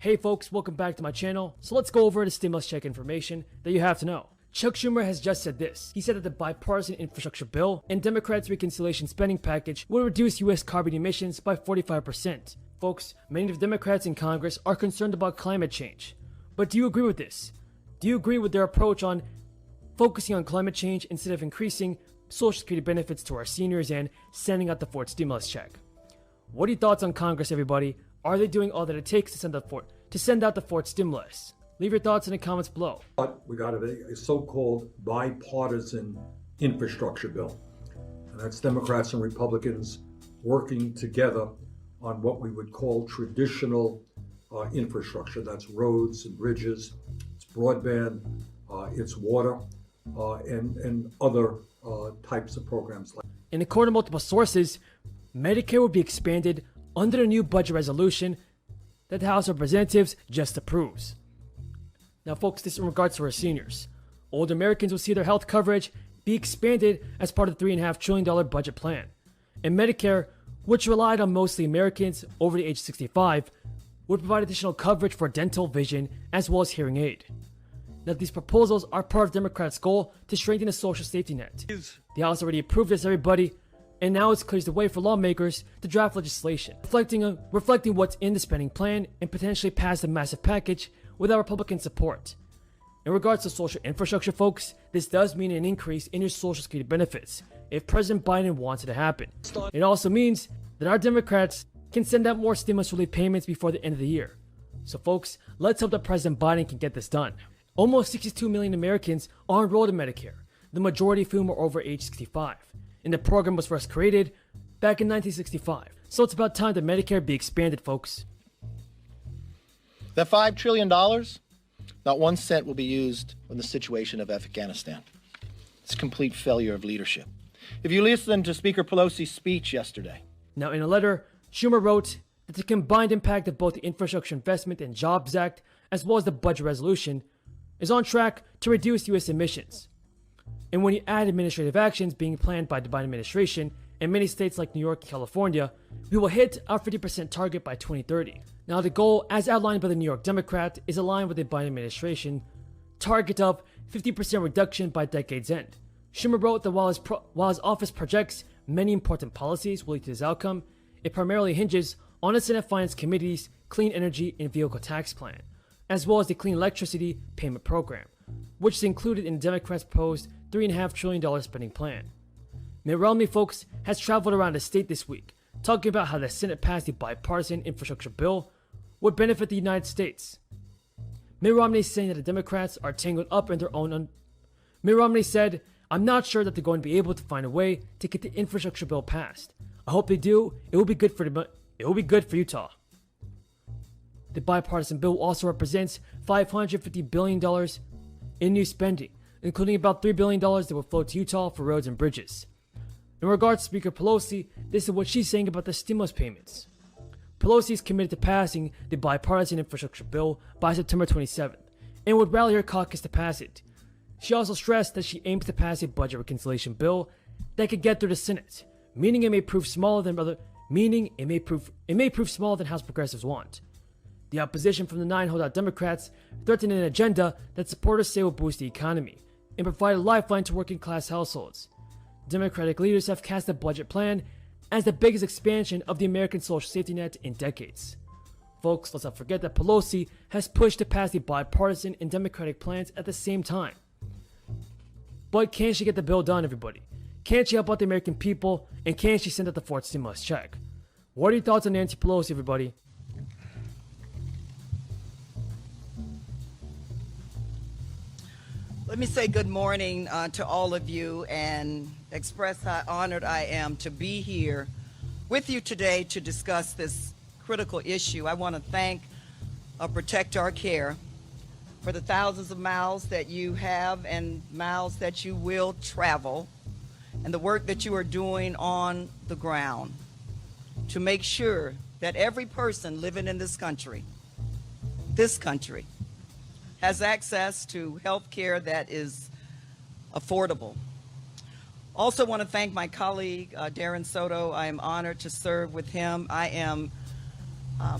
Hey folks, welcome back to my channel. So let's go over the stimulus check information that you have to know. Chuck Schumer has just said this. He said that the bipartisan infrastructure bill and Democrats' reconciliation spending package will reduce U.S. carbon emissions by 45%. Folks, many of the Democrats in Congress are concerned about climate change. But do you agree with this? Do you agree with their approach on focusing on climate change instead of increasing Social Security benefits to our seniors and sending out the fourth stimulus check? What are your thoughts on Congress, everybody? Are they doing all that it takes to send out the fourth stimulus? Leave your thoughts in the comments below. We got a so-called bipartisan infrastructure bill. And that's Democrats and Republicans working together on what we would call traditional infrastructure. That's roads and bridges, it's broadband, it's water, and other types of programs. And according to multiple sources, Medicare will be expanded under the new budget resolution that the House of Representatives just approves. Now folks, this is in regards to our seniors. Older Americans will see their health coverage be expanded as part of the $3.5 trillion budget plan. And Medicare, which relied on mostly Americans over the age of 65, would provide additional coverage for dental, vision, as well as hearing aid. Now these proposals are part of Democrats' goal to strengthen the social safety net. The House already approved this, everybody, and now it clears the way for lawmakers to draft legislation, reflecting what's in the spending plan and potentially pass the massive package without Republican support. In regards to social infrastructure, folks, this does mean an increase in your Social Security benefits if President Biden wants it to happen. It also means that our Democrats can send out more stimulus relief payments before the end of the year. So folks, let's hope that President Biden can get this done. Almost 62 million Americans are enrolled in Medicare, the majority of whom are over age 65. And the program was first created back in 1965. So it's about time that Medicare be expanded, folks. That $5 trillion, not 1 cent will be used in the situation of Afghanistan. It's a complete failure of leadership. If you listen to Speaker Pelosi's speech yesterday. Now in a letter, Schumer wrote that the combined impact of both the Infrastructure Investment and Jobs Act as well as the budget resolution is on track to reduce U.S. emissions. And when you add administrative actions being planned by the Biden administration in many states like New York and California, we will hit our 50% target by 2030. Now the goal, as outlined by the New York Democrat, is aligned with the Biden administration target of 50% reduction by decade's end. Schumer wrote that while his office projects many important policies will lead to this outcome, it primarily hinges on the Senate Finance Committee's Clean Energy and Vehicle Tax Plan, as well as the Clean Electricity Payment Program, which is included in the Democrats' proposed $3.5 trillion spending plan. Mitt Romney, folks, has traveled around the state this week, talking about how the Senate passed the bipartisan infrastructure bill would benefit the United States. Mitt Romney is saying that the Democrats are tangled up in their own. Mitt Romney said, "I'm not sure that they're going to be able to find a way to get the infrastructure bill passed. I hope they do. It will be good for Utah." The bipartisan bill also represents $550 billion in new spending, including about $3 billion that will flow to Utah for roads and bridges. In regards to Speaker Pelosi, this is what she's saying about the stimulus payments. Pelosi is committed to passing the bipartisan infrastructure bill by September 27th and would rally her caucus to pass it. She also stressed that she aims to pass a budget reconciliation bill that could get through the Senate, meaning it may prove smaller than House progressives want. The opposition from the 9 holdout Democrats threatened an agenda that supporters say will boost the economy and provide a lifeline to working class households. Democratic leaders have cast the budget plan as the biggest expansion of the American social safety net in decades. Folks, let's not forget that Pelosi has pushed to pass the bipartisan and Democratic plans at the same time. But can she get the bill done, everybody? Can she help out the American people? And can she send out the fourth stimulus check? What are your thoughts on Nancy Pelosi, everybody? Let me say good morning to all of you and express how honored I am to be here with you today to discuss this critical issue. I want to thank Protect Our Care for the thousands of miles that you have and miles that you will travel and the work that you are doing on the ground to make sure that every person living in this country has access to health care that is affordable. Also want to thank my colleague, Darren Soto. I am honored to serve with him. I am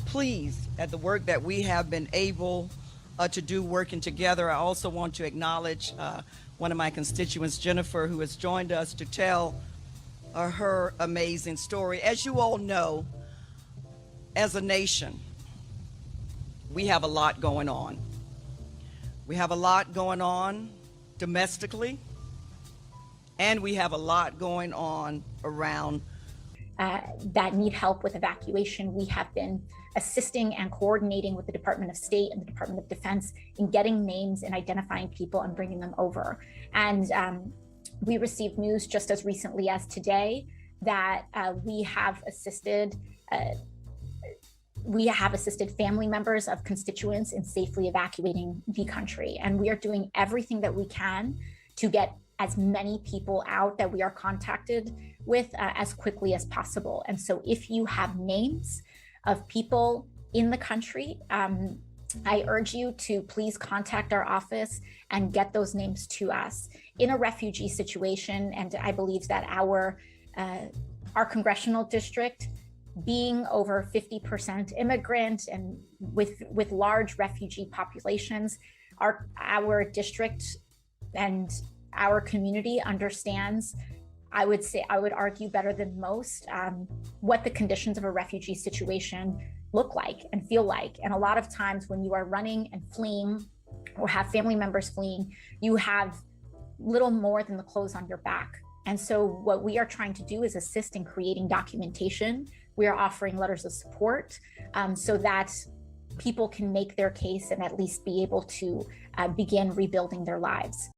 pleased at the work that we have been able to do working together. I also want to acknowledge one of my constituents, Jennifer, who has joined us to tell her amazing story. As you all know, as a nation, we have a lot going on. We have a lot going on domestically, and we have a lot going on around that need help with evacuation. We have been assisting and coordinating with the Department of State and the Department of Defense in getting names and identifying people and bringing them over. And we received news just as recently as today that we have assisted family members of constituents in safely evacuating the country. And we are doing everything that we can to get as many people out that we are contacted with as quickly as possible. And so if you have names of people in the country, I urge you to please contact our office and get those names to us. In a refugee situation, and I believe that our congressional district, being over 50% immigrant and with large refugee populations, our district and our community understands, I would argue better than most, what the conditions of a refugee situation look like and feel like. And a lot of times when you are running and fleeing or have family members fleeing, you have little more than the clothes on your back. And so what we are trying to do is assist in creating documentation. We are offering letters of support so that people can make their case and at least be able to begin rebuilding their lives.